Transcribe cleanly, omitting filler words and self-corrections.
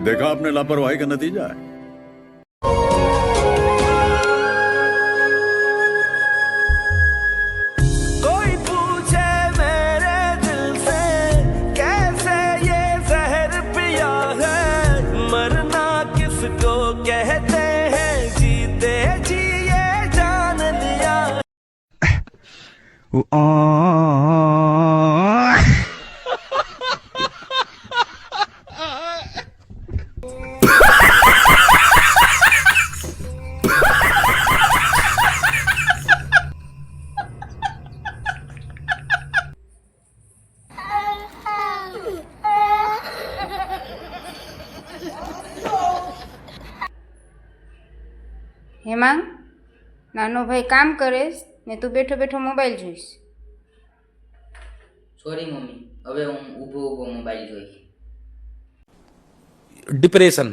देखा आपने लापरवाही का नतीजा है। कोई पूछे मेरे दिल से कैसे ये जहर पिया है, मरना किसको कहते हैं, जीते जी ये जान लिया। હેમાંગ, નાનો ભાઈ કામ કરે ને તું બેઠો બેઠો મોબાઈલ જોઈશ. સોરી મમ્મી, હવે હું ઊભો ઊભો મોબાઈલ જોઈશ. ડિપ્રેશન